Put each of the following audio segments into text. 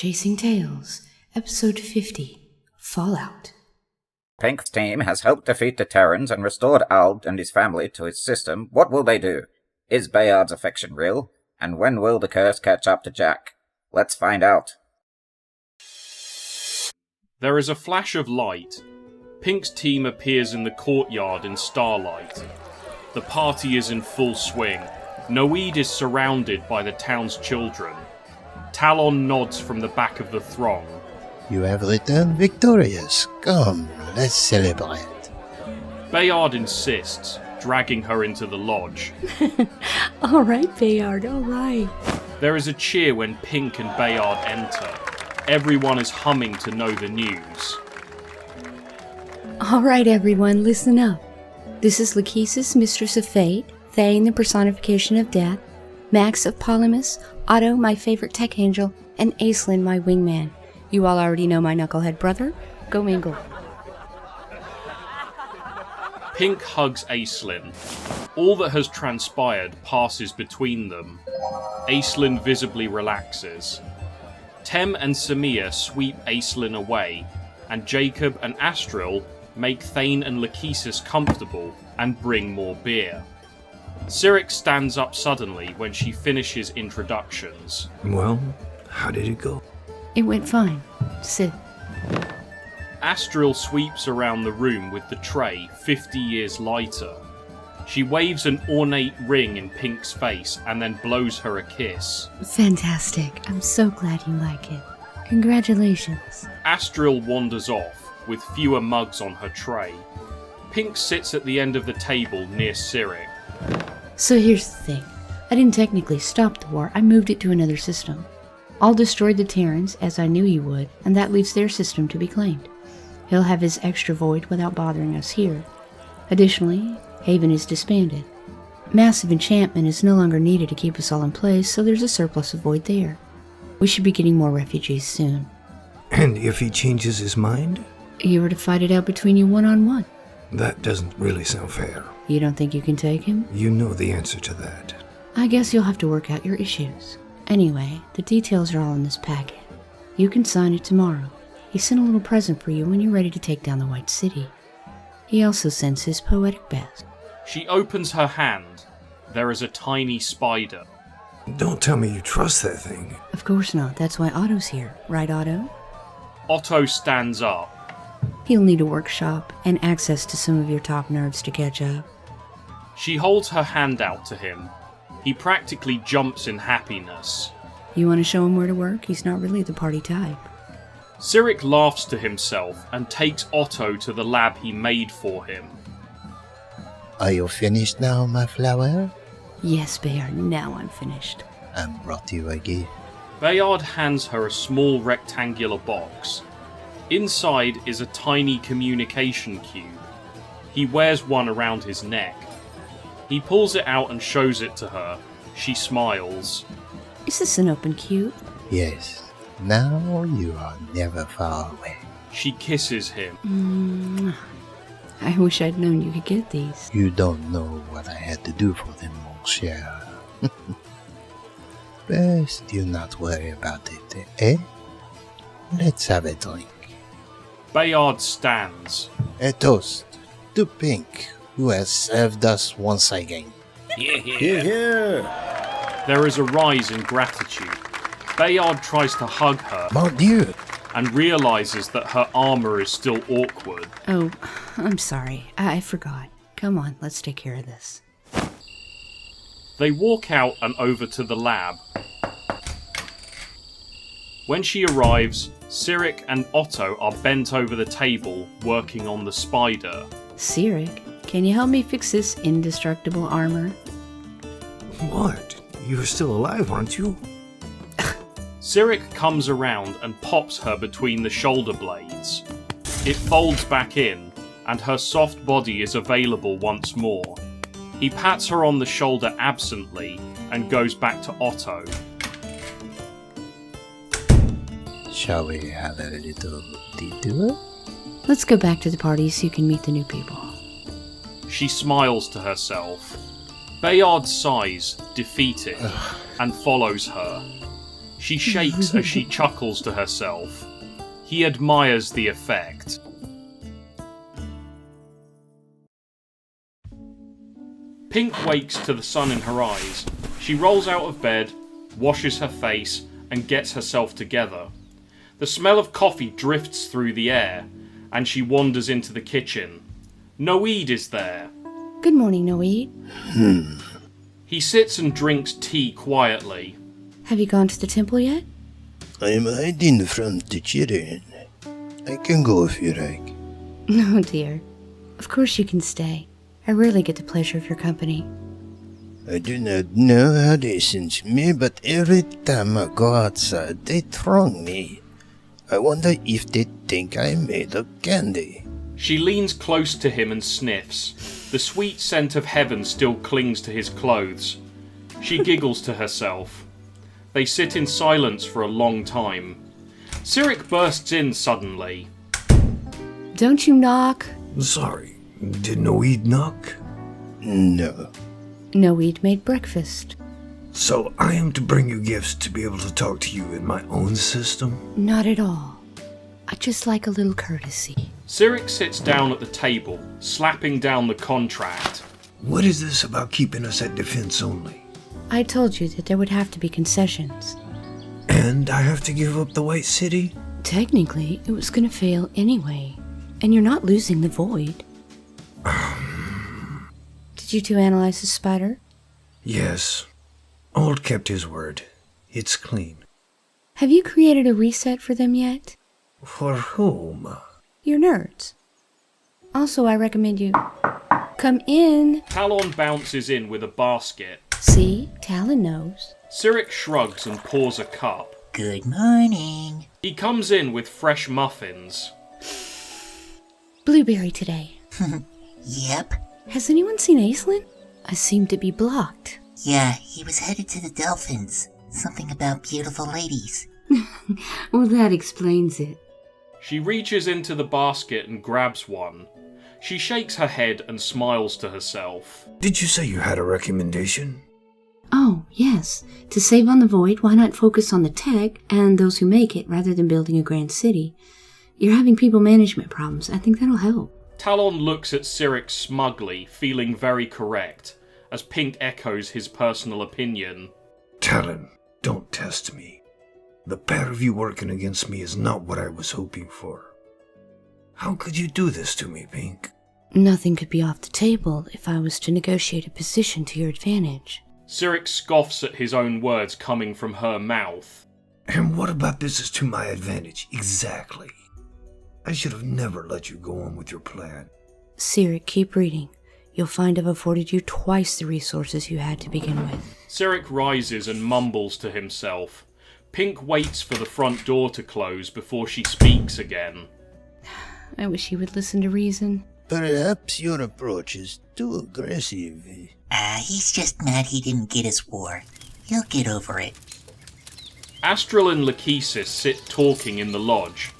Chasing Tales, Episode 50, Fallout. Pink's team has helped defeat the Terrans and restored Alb and his family to his system. What will they do? Is Bayard's affection real? And when will the curse catch up to Jack? Let's find out. There is a flash of light. Pink's team appears in the courtyard in starlight. The party is in full swing. Noid is surrounded by the town's children. Talon nods from the back of the throng. You have returned victorious. Come, let's celebrate. Bayard insists, dragging her into the lodge. All right, Bayard, all right. There is a cheer when Pink and Bayard enter. Everyone is humming to know the news. All right, everyone, listen up. This is Lachesis, Mistress of Fate, Thane, the personification of death, Max of Polymus, Otto, my favorite tech angel, and Aislinn, my wingman. You all already know my knucklehead brother. Go mingle. Pink hugs Aislinn. All that has transpired passes between them. Aislinn visibly relaxes. Tem and Samir sweep Aislinn away, and Jacob and Astril make Thane and Lachesis comfortable and bring more beer. Cyric stands up suddenly when she finishes introductions. Well, how did it go? It went fine. Sit. Astril sweeps around the room with the tray 50 years lighter. She waves an ornate ring in Pink's face and then blows her a kiss. Fantastic. I'm so glad you like it. Congratulations. Astril wanders off, with fewer mugs on her tray. Pink sits at the end of the table near Cyric. So here's the thing. I didn't technically stop the war, I moved it to another system. I'll destroy the Terrans, as I knew he would, and that leaves their system to be claimed. He'll have his extra void without bothering us here. Additionally, Haven is disbanded. Massive enchantment is no longer needed to keep us all in place, so there's a surplus of void there. We should be getting more refugees soon. And if he changes his mind? You were to fight it out between you one-on-one. That doesn't really sound fair. You don't think you can take him? You know the answer to that. I guess you'll have to work out your issues. Anyway, the details are all in this packet. You can sign it tomorrow. He sent a little present for you when you're ready to take down the White City. He also sends his poetic best. She opens her hand. There is a tiny spider. Don't tell me you trust that thing. Of course not. That's why Otto's here. Right, Otto? Otto stands up. He'll need a workshop and access to some of your top nerds to catch up. She holds her hand out to him. He practically jumps in happiness. You want to show him where to work? He's not really the party type. Cyric laughs to himself and takes Otto to the lab he made for him. Are you finished now, my flower? Yes, Bayard, now I'm finished. I brought you a gift. Bayard hands her a small rectangular box. Inside is a tiny communication cube. He wears one around his neck. He pulls it out and shows it to her. She smiles. Is this an open cube? Yes. Now you are never far away. She kisses him. I wish I'd known you could get these. You don't know what I had to do for them, mon cher. Best do not worry about it, eh? Let's have a drink. Bayard stands. A toast to Pink, who has served us once again. Here. There is a rise in gratitude. Bayard tries to hug her Mon Dieu! and realizes that her armor is still awkward. Oh, I'm sorry. I forgot. Come on, let's take care of this. They walk out and over to the lab. When she arrives, Cyric and Otto are bent over the table working on the spider. Cyric, can you help me fix this indestructible armor? What? You're still alive, aren't you? Cyric comes around and pops her between the shoulder blades. It folds back in, and her soft body is available once more. He pats her on the shoulder absently and goes back to Otto. Shall we have a little detour? Let's go back to the party so you can meet the new people. She smiles to herself. Bayard sighs, defeated, and follows her. She shakes as she chuckles to herself. He admires the effect. Pink wakes to the sun in her eyes. She rolls out of bed, washes her face, and gets herself together. The smell of coffee drifts through the air, and she wanders into the kitchen. Noid is there. Good morning, Noid. He sits and drinks tea quietly. Have you gone to the temple yet? I'm hiding from the children. I can go if you like. No, dear. Of course you can stay. I rarely get the pleasure of your company. I do not know how they sense me, but every time I go outside, they throng me. I wonder if they think I'm made of candy. She leans close to him and sniffs. The sweet scent of heaven still clings to his clothes. She giggles to herself. They sit in silence for a long time. Cyric bursts in suddenly. Don't you knock? Sorry, did Noid knock? No. Noid made breakfast. So I am to bring you gifts to be able to talk to you in my own system? Not at all. I just like a little courtesy. Cyric sits down at the table, slapping down the contract. What is this about keeping us at defense only? I told you that there would have to be concessions. And I have to give up the White City? Technically, it was going to fail anyway. And you're not losing the void. Did you two analyze the spider? Yes. Old kept his word. It's clean. Have you created a reset for them yet? For whom? Your nerds. Also, I recommend you come in. Talon bounces in with a basket. See? Talon knows. Cyric shrugs and pours a cup. Good morning. He comes in with fresh muffins. Blueberry today. Yep. Has anyone seen Aislinn? I seem to be blocked. Yeah, he was headed to the Dolphins. Something about beautiful ladies. Well, that explains it. She reaches into the basket and grabs one. She shakes her head and smiles to herself. Did you say you had a recommendation? Oh, yes. To save on the void, why not focus on the tech and those who make it rather than building a grand city? You're having people management problems. I think that'll help. Talon looks at Cyric smugly, feeling very correct, as Pink echoes his personal opinion. Talon, don't test me. The pair of you working against me is not what I was hoping for. How could you do this to me, Pink? Nothing could be off the table if I was to negotiate a position to your advantage. Cyric scoffs at his own words coming from her mouth. And what about this is to my advantage, exactly? I should have never let you go on with your plan. Cyric, keep reading. You'll find I've afforded you twice the resources you had to begin with. Cyric rises and mumbles to himself. Pink waits for the front door to close before she speaks again. I wish he would listen to reason. Perhaps your approach is too aggressive. He's just mad he didn't get his war. He'll get over it. Astral and Lachesis sit talking in the lodge.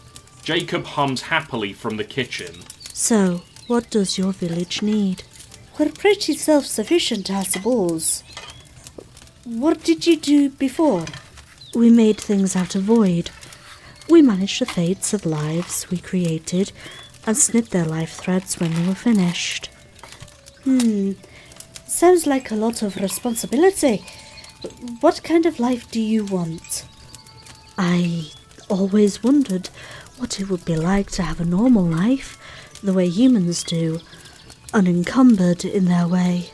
Jacob hums happily from the kitchen. So, what does your village need? We're pretty self-sufficient, I suppose. What did you do before? We made things out of void. We managed the fates of lives we created and snipped their life threads when they were finished. Sounds like a lot of responsibility. What kind of life do you want? I always wondered what it would be like to have a normal life, the way humans do, unencumbered in their way.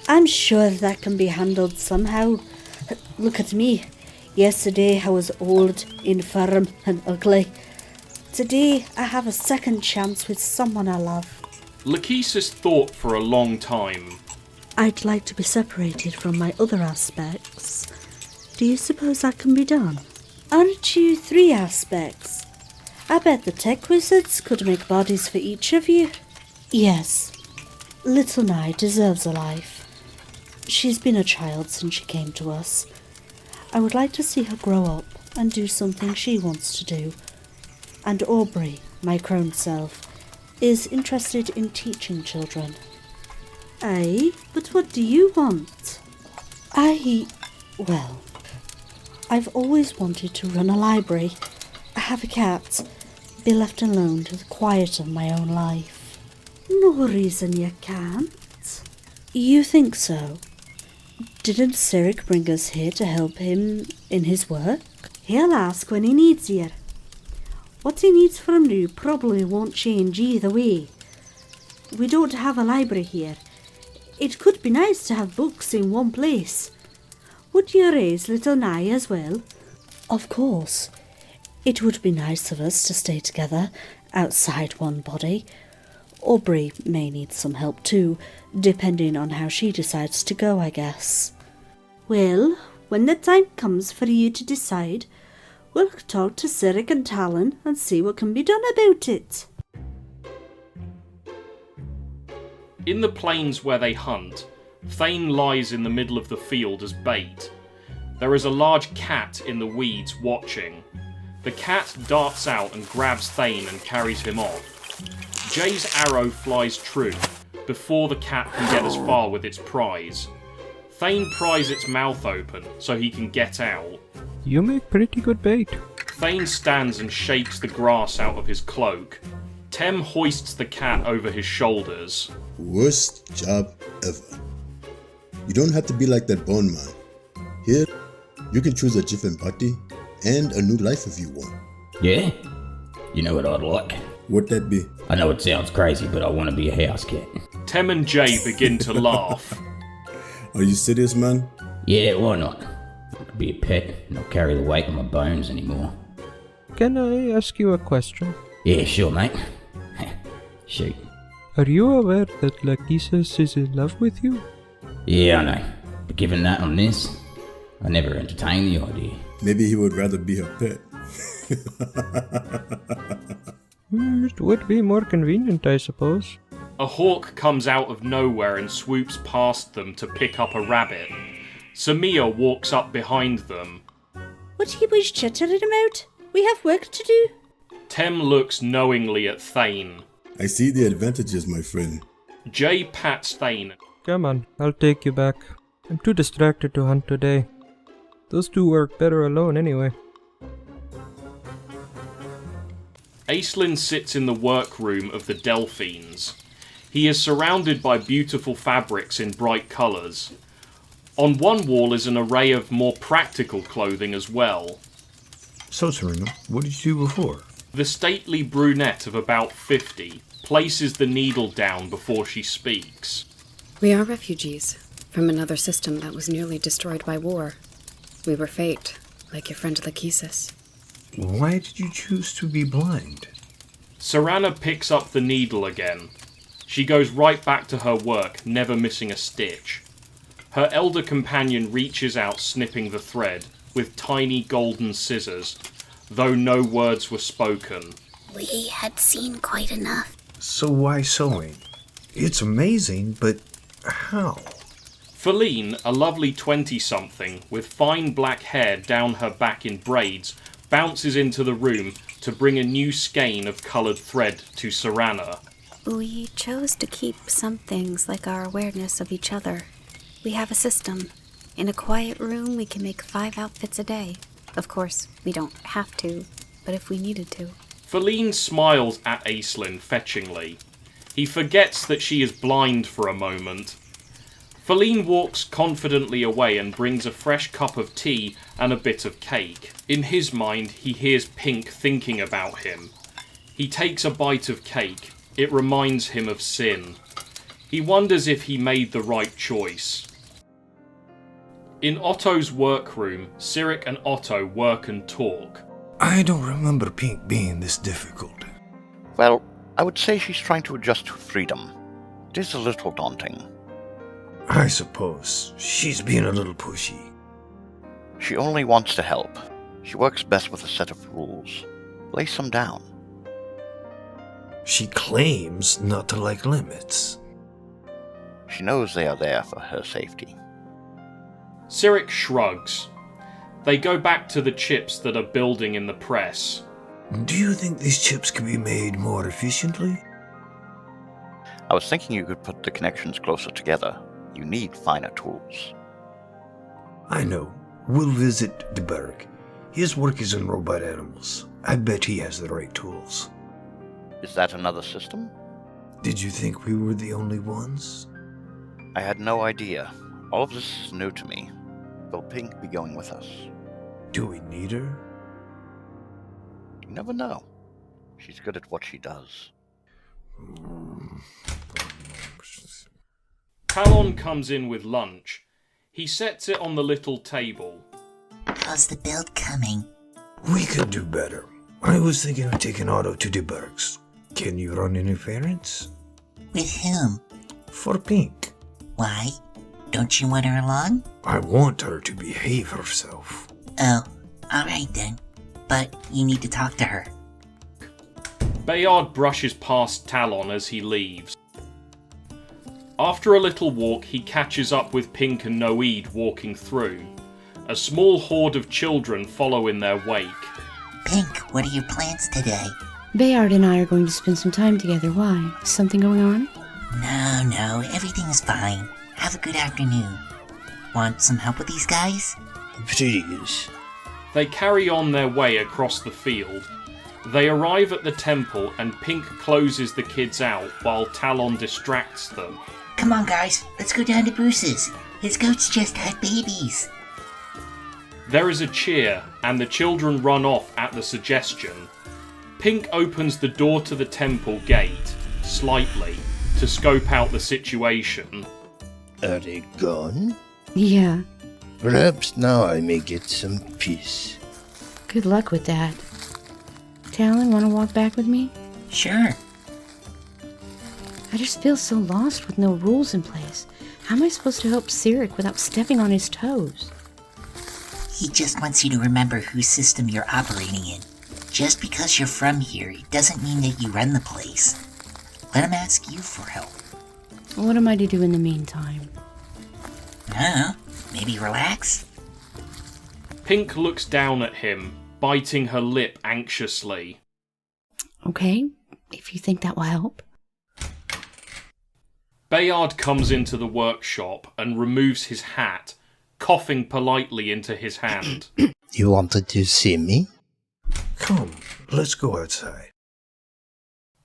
I'm sure that can be handled somehow. Look at me. Yesterday I was old, infirm and ugly. Today I have a second chance with someone I love. Lachesis thought for a long time. I'd like to be separated from my other aspects. Do you suppose that can be done? Aren't you 3 aspects? I bet the tech wizards could make bodies for each of you. Yes, little Nye deserves a life. She's been a child since she came to us. I would like to see her grow up and do something she wants to do. And Aubrey, my crone self, is interested in teaching children. Aye, but what do you want? Well, I've always wanted to run a library, have a cat, be left alone to the quiet of my own life. No reason you can't. You think so? Didn't Sirik bring us here to help him in his work? He'll ask when he needs you. What he needs from you probably won't change either way. We don't have a library here. It could be nice to have books in one place. Would you raise little Nye as well? Of course. It would be nice of us to stay together, outside one body. Aubrey may need some help too, depending on how she decides to go, I guess. Well, when the time comes for you to decide, we'll talk to Sirik and Talon and see what can be done about it. In the plains where they hunt, Thane lies in the middle of the field as bait. There is a large cat in the weeds watching. The cat darts out and grabs Thane and carries him off. Jay's arrow flies true, before the cat can get as far with its prize. Thane pries its mouth open so he can get out. You make pretty good bait. Thane stands and shakes the grass out of his cloak. Tem hoists the cat over his shoulders. Worst job ever. You don't have to be like that bone man. Here, you can choose a different party and a new life if you want. Yeah? You know what I'd like? What'd that be? I know it sounds crazy, but I want to be a house cat. Tem and Jay begin to laugh. Are you serious, man? Yeah, why not? I could be a pet and not carry the weight of my bones anymore. Can I ask you a question? Yeah, sure, mate. Shoot. Are you aware that Lachesis is in love with you? Yeah, I know. But given that on this, I never entertained the idea. Maybe he would rather be her pet. It would be more convenient, I suppose. A hawk comes out of nowhere and swoops past them to pick up a rabbit. Samia walks up behind them. What are you boys chattering about? We have work to do. Tem looks knowingly at Thane. I see the advantages, my friend. Jay pats Thane. Come on, I'll take you back. I'm too distracted to hunt today. Those two work better alone anyway. Aislinn sits in the workroom of the Delphines. He is surrounded by beautiful fabrics in bright colours. On one wall is an array of more practical clothing as well. So, Serena, what did you do before? The stately brunette of about 50 places the needle down before she speaks. We are refugees from another system that was nearly destroyed by war. We were fate, like your friend Lachesis. Why did you choose to be blind? Serana picks up the needle again. She goes right back to her work, never missing a stitch. Her elder companion reaches out, snipping the thread with tiny golden scissors, though no words were spoken. We had seen quite enough. So why sewing? It's amazing, but how? Feline, a lovely 20-something with fine black hair down her back in braids, bounces into the room to bring a new skein of coloured thread to Serana. We chose to keep some things like our awareness of each other. We have a system. In a quiet room, we can make 5 outfits a day. Of course, we don't have to, but if we needed to. Feline smiles at Aislinn fetchingly. He forgets that she is blind for a moment. Feline walks confidently away and brings a fresh cup of tea and a bit of cake. In his mind, he hears Pink thinking about him. He takes a bite of cake. It reminds him of Sin. He wonders if he made the right choice. In Otto's workroom, Sirik and Otto work and talk. I don't remember Pink being this difficult. Well, I would say she's trying to adjust to freedom. It is a little daunting. I suppose. She's being a little pushy. She only wants to help. She works best with a set of rules. Lay some down. She claims not to like limits. She knows they are there for her safety. Sirik shrugs. They go back to the chips that are building in the press. Do you think these chips can be made more efficiently? I was thinking you could put the connections closer together. You need finer tools. I know. We'll visit the Berg. His work is in robot animals. I bet he has the right tools. Is that another system? Did you think we were the only ones? I had no idea. All of this is new to me. Will Pink be going with us? Do we need her? You never know. She's good at what she does. Talon comes in with lunch. He sets it on the little table. How's the build coming? We could do better. I was thinking of taking Otto to the Bergs. Can you run interference? With whom? For Pink. Why? Don't you want her along? I want her to behave herself. Oh, alright then. But you need to talk to her. Bayard brushes past Talon as he leaves. After a little walk, he catches up with Pink and Noid walking through. A small horde of children follow in their wake. Pink, what are your plans today? Bayard and I are going to spend some time together. Why? Is something going on? No, everything's fine. Have a good afternoon. Want some help with these guys? Please. They carry on their way across the field. They arrive at the temple and Pink closes the kids out while Talon distracts them. Come on guys, let's go down to Bruce's. His goats just had babies. There is a cheer and the children run off at the suggestion. Pink opens the door to the temple gate, slightly, to scope out the situation. Are they gone? Yeah. Perhaps now I may get some peace. Good luck with that. Talon, want to walk back with me? Sure. I just feel so lost with no rules in place. How am I supposed to help Cyric without stepping on his toes? He just wants you to remember whose system you're operating in. Just because you're from here, it doesn't mean that you run the place. Let him ask you for help. What am I to do in the meantime? Maybe relax? Pink looks down at him, biting her lip anxiously. Okay, if you think that will help. Bayard comes into the workshop and removes his hat, coughing politely into his hand. You wanted to see me? Come, let's go outside.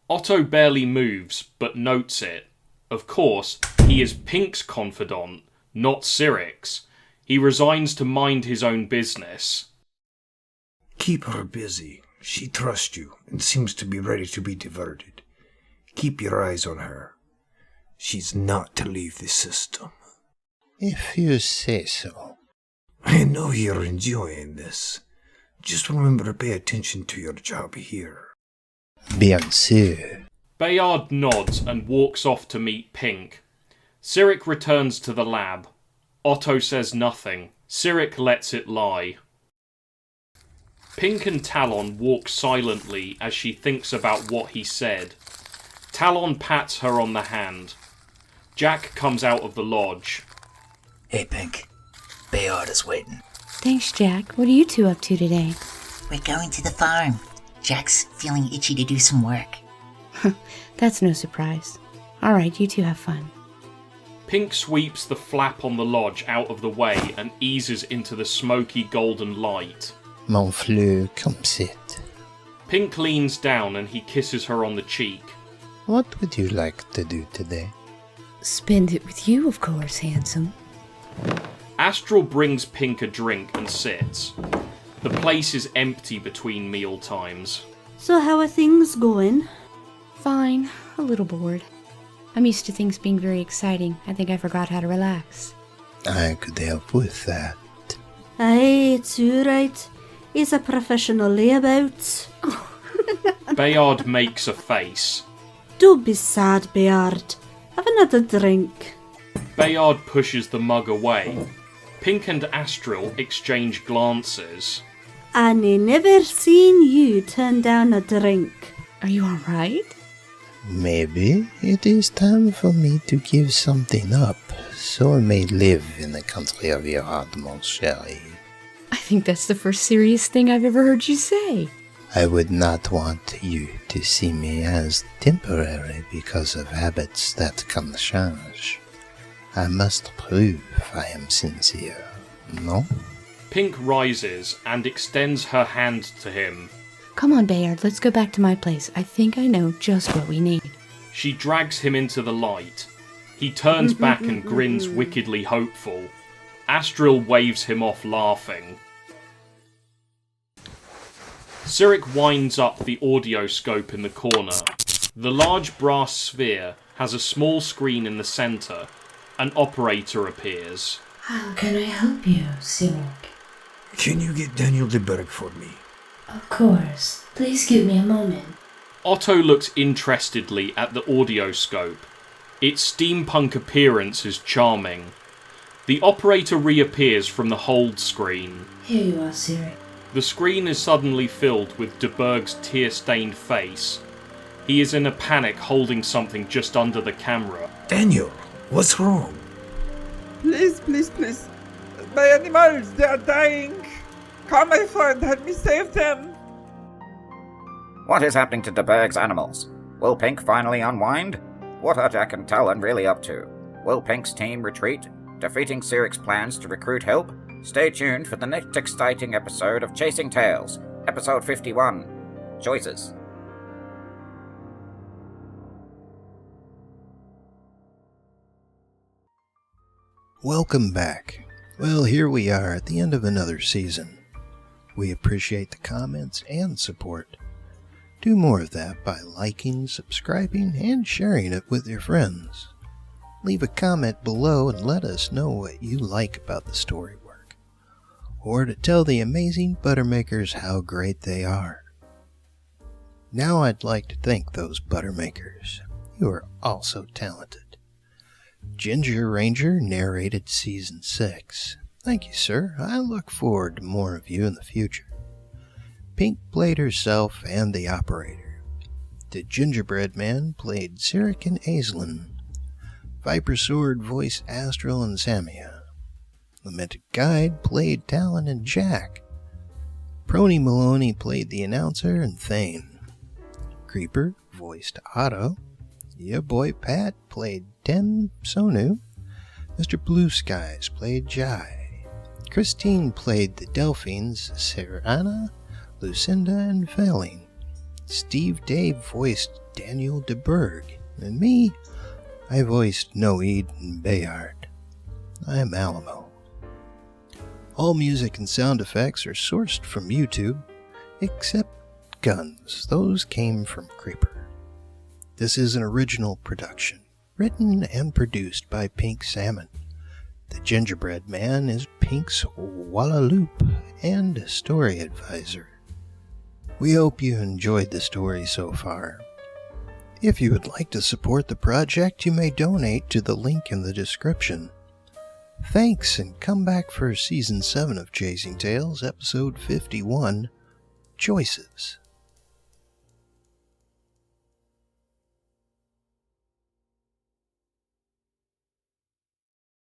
Otto barely moves, but notes it. Of course, he is Pink's confidant, not Cyric's. He resigns to mind his own business. Keep her busy. She trusts you and seems to be ready to be diverted. Keep your eyes on her. She's not to leave the system. If you say so. I know you're enjoying this. Just remember to pay attention to your job here. Bien sûr. Bayard nods and walks off to meet Pink. Cyric returns to the lab. Otto says nothing. Cyric lets it lie. Pink and Talon walk silently as she thinks about what he said. Talon pats her on the hand. Jack comes out of the lodge. Hey, Pink. Bayard is waiting. Thanks, Jack. What are you two up to today? We're going to the farm. Jack's feeling itchy to do some work. That's no surprise. Alright, you two have fun. Pink sweeps the flap on the lodge out of the way and eases into the smoky golden light. Mon fleur, come sit. Pink leans down and he kisses her on the cheek. What would you like to do today? Spend it with you, of course, handsome. Astral brings Pink a drink and sits. The place is empty between meal times. So how are things going? Fine. A little bored. I'm used to things being very exciting. I think I forgot how to relax. I could help with that. Aye, it's alright. He's a professional layabout. Bayard makes a face. Don't be sad, Bayard. Have another drink. Bayard pushes the mug away. Pink and Astral exchange glances. And I never seen you turn down a drink. Are you alright? Maybe it is time for me to give something up, so I may live in the country of your heart, mon chéri. I think that's the first serious thing I've ever heard you say. I would not want you to see me as temporary because of habits that can change. I must prove I am sincere, no? Pink rises and extends her hand to him. Come on, Bayard, let's go back to my place. I think I know just what we need. She drags him into the light. He turns back and grins wickedly hopeful. Astril waves him off laughing. Cyric winds up the audioscope in the corner. The large brass sphere has a small screen in the centre. An operator appears. How can I help you, Cyric? Can you get Daniel de Berg for me? Of course. Please give me a moment. Otto looks interestedly at the audioscope. Its steampunk appearance is charming. The operator reappears from the hold screen. Here you are, Cyric. The screen is suddenly filled with de Berg's tear-stained face. He is in a panic holding something just under the camera. Daniel, what's wrong? Please, please, please. My animals, they are dying. Come, my friend, help me save them. What is happening to de Berg's animals? Will Pink finally unwind? What are Jack and Talon really up to? Will Pink's team retreat, defeating Cyric's plans to recruit help? Stay tuned for the next exciting episode of Chasing Tales, episode 51, Choices. Welcome back. Well, here we are at the end of another season. We appreciate the comments and support. Do more of that by liking, subscribing, and sharing it with your friends. Leave a comment below and let us know what you like about the story work, or to tell the amazing Buttermakers how great they are. Now I'd like to thank those Buttermakers. You are all so talented. Ginger Ranger narrated Season 6. Thank you, sir. I look forward to more of you in the future. Pink played herself and the operator. The Gingerbread Man played Cyric and Aislinn. Viper Sword voiced Astril and Samia. Lamented Guide played Talon and Jack. Prony Maloney played the announcer and Thane. Creeper voiced Otto. Ya Boy Pat played Tem Sonu. Mr. Blue Skies played Jai. Christine played the Delphines Serana, Lucinda, and Failing. Steve Dave voiced Daniel de Berg. And me, I voiced Noid and Bayard. I'm Alamo. All music and sound effects are sourced from YouTube, except guns. Those came from Creeper. This is an original production, written and produced by Pink Salmon. The Gingerbread Man is Pink's Wallaloop and story advisor. We hope you enjoyed the story so far. If you would like to support the project, you may donate to the link in the description. Thanks, and come back for Season 7 of Chasing Tales, Episode 51, Choices.